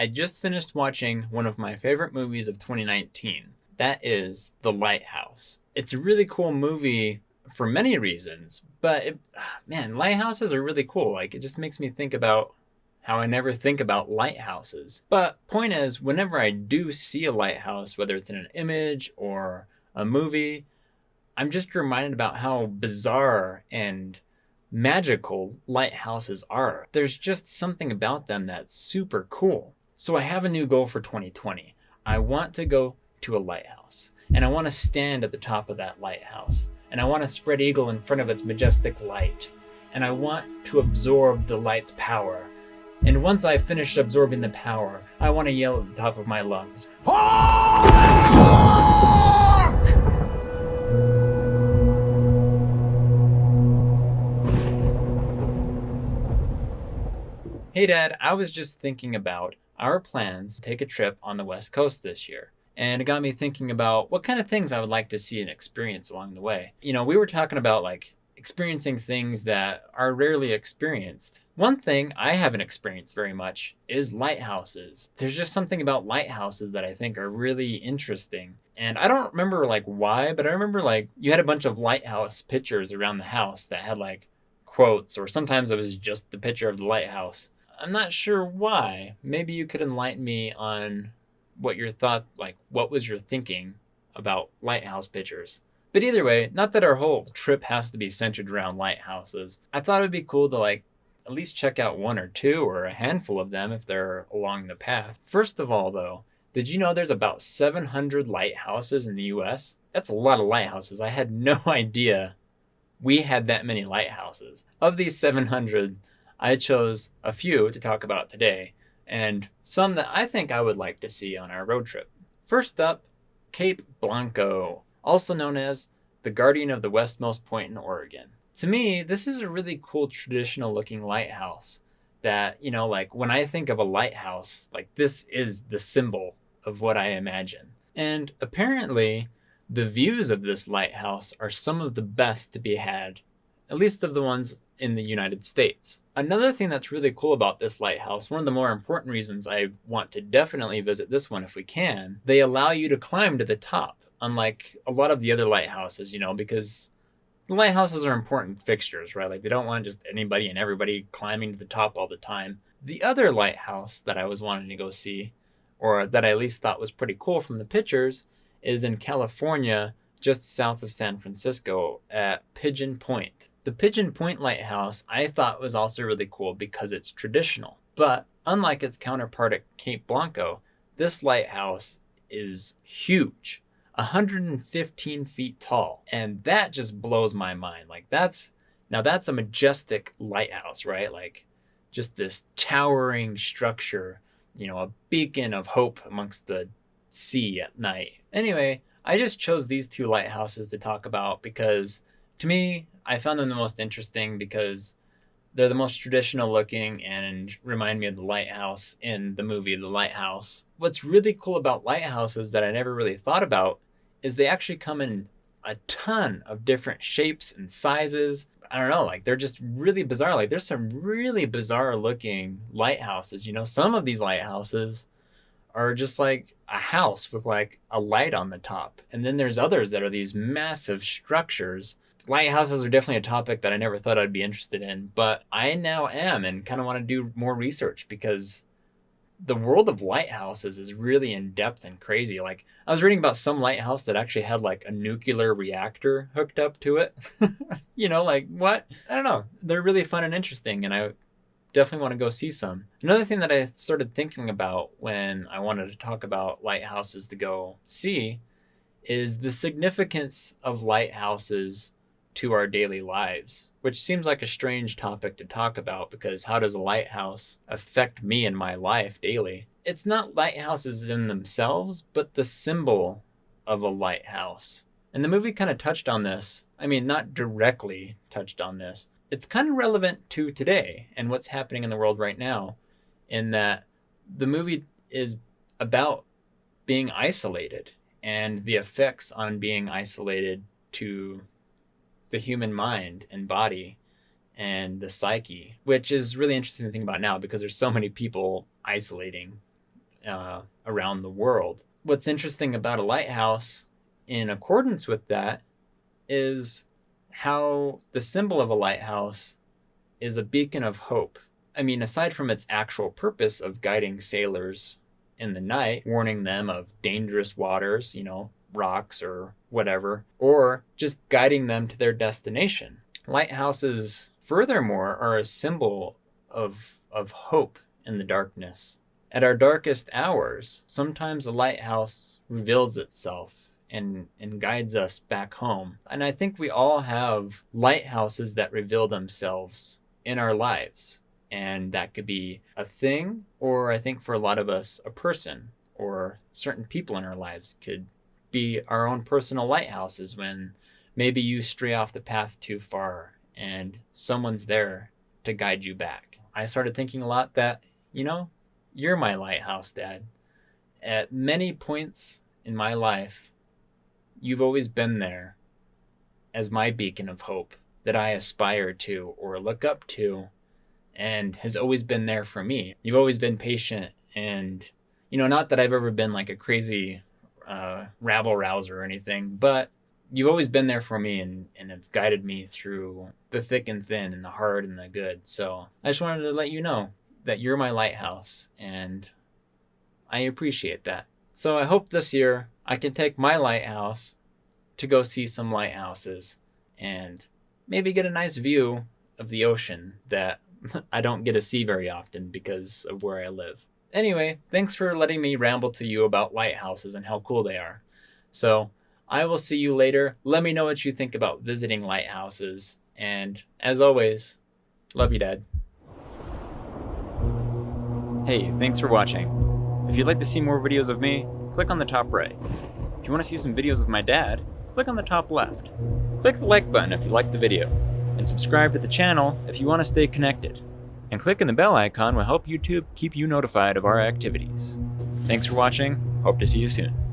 I just finished watching one of my favorite movies of 2019. That is The Lighthouse. It's a really cool movie for many reasons, but man, lighthouses are really cool. Like, it just makes me think about how I never think about lighthouses. But point is, whenever I do see a lighthouse, whether it's in an image or a movie, I'm just reminded about how bizarre and magical lighthouses are. There's just something about them that's super cool. So I have a new goal for 2020. I want to go to a lighthouse, and I want to stand at the top of that lighthouse, and I want to spread eagle in front of its majestic light, and I want to absorb the light's power. And once I've finished absorbing the power, I want to yell at the top of my lungs, "Hey Dad, I was just thinking about our plans to take a trip on the West Coast this year. And it got me thinking about what kind of things I would like to see and experience along the way. We were talking about like experiencing things that are rarely experienced. One thing I haven't experienced very much is lighthouses. There's just something about lighthouses that I think are really interesting. And I don't remember like why, but I remember like you had a bunch of lighthouse pictures around the house that had like quotes, or sometimes it was just the picture of the lighthouse. I'm not sure why. Maybe you could enlighten me on what your thought, like what was your thinking about lighthouse pictures. But either way, not that our whole trip has to be centered around lighthouses. I thought it'd be cool to like at least check out one or two or a handful of them if they're along the path. First of all though, did you know there's about 700 lighthouses in the US? That's a lot of lighthouses. I had no idea we had that many lighthouses. Of these 700, I chose a few to talk about today, and some that I think I would like to see on our road trip. First up, Cape Blanco, also known as the guardian of the westmost point in Oregon. To me, this is a really cool traditional looking lighthouse that, like when I think of a lighthouse, like this is the symbol of what I imagine. And apparently, the views of this lighthouse are some of the best to be had, at least of the ones in the United States. Another thing that's really cool about this lighthouse, one of the more important reasons I want to definitely visit this one if we can, they allow you to climb to the top, unlike a lot of the other lighthouses, because the lighthouses are important fixtures, right? Like they don't want just anybody and everybody climbing to the top all the time. The other lighthouse that I was wanting to go see, or that I at least thought was pretty cool from the pictures, is in California, just south of San Francisco at Pigeon Point. The Pigeon Point Lighthouse I thought was also really cool because it's traditional. But unlike its counterpart at Cape Blanco, this lighthouse is huge, 115 feet tall. And that just blows my mind. Like that's a majestic lighthouse, right? Like just this towering structure, a beacon of hope amongst the sea at night. Anyway, I just chose these two lighthouses to talk about because to me, I found them the most interesting because they're the most traditional looking and remind me of the lighthouse in the movie The Lighthouse. What's really cool about lighthouses that I never really thought about is they actually come in a ton of different shapes and sizes. I don't know, like they're just really bizarre. Like there's some really bizarre looking lighthouses. Some of these lighthouses are just like a house with like a light on the top. And then there's others that are these massive structures. Lighthouses are definitely a topic that I never thought I'd be interested in, but I now am and kind of want to do more research because the world of lighthouses is really in depth and crazy. Like I was reading about some lighthouse that actually had like a nuclear reactor hooked up to it. Like what? I don't know. They're really fun and interesting, and I definitely want to go see some. Another thing that I started thinking about when I wanted to talk about lighthouses to go see is the significance of lighthouses to our daily lives, which seems like a strange topic to talk about because how does a lighthouse affect me in my life daily? It's not lighthouses in themselves, but the symbol of a lighthouse. And the movie kind of touched on this. I mean, not directly touched on this. It's kind of relevant to today and what's happening in the world right now, in that the movie is about being isolated and the effects on being isolated to the human mind and body and the psyche, which is really interesting to think about now because there's so many people isolating around the world. What's interesting about a lighthouse, in accordance with that, is how the symbol of a lighthouse is a beacon of hope. I mean, aside from its actual purpose of guiding sailors in the night, warning them of dangerous waters, rocks or whatever, or just guiding them to their destination. Lighthouses, furthermore, are a symbol of hope in the darkness. At our darkest hours, sometimes a lighthouse reveals itself and guides us back home. And I think we all have lighthouses that reveal themselves in our lives. And that could be a thing, or I think for a lot of us, a person, or certain people in our lives could be our own personal lighthouses when maybe you stray off the path too far and someone's there to guide you back. I started thinking a lot that, you're my lighthouse, Dad. At many points in my life, you've always been there as my beacon of hope that I aspire to or look up to, and has always been there for me. You've always been patient, and not that I've ever been like a crazy rabble rouser or anything, but you've always been there for me and have guided me through the thick and thin and the hard and the good. So I just wanted to let you know that you're my lighthouse, and I appreciate that. So I hope this year I can take my lighthouse to go see some lighthouses and maybe get a nice view of the ocean that I don't get to see very often because of where I live. Anyway, thanks for letting me ramble to you about lighthouses and how cool they are. So I will see you later. Let me know what you think about visiting lighthouses. And as always, love you, Dad. Hey, thanks for watching. If you'd like to see more videos of me, click on the top right. If you want to see some videos of my dad, click on the top left. Click the like button if you liked the video, and subscribe to the channel if you want to stay connected. And clicking the bell icon will help YouTube keep you notified of our activities. Thanks for watching. Hope to see you soon.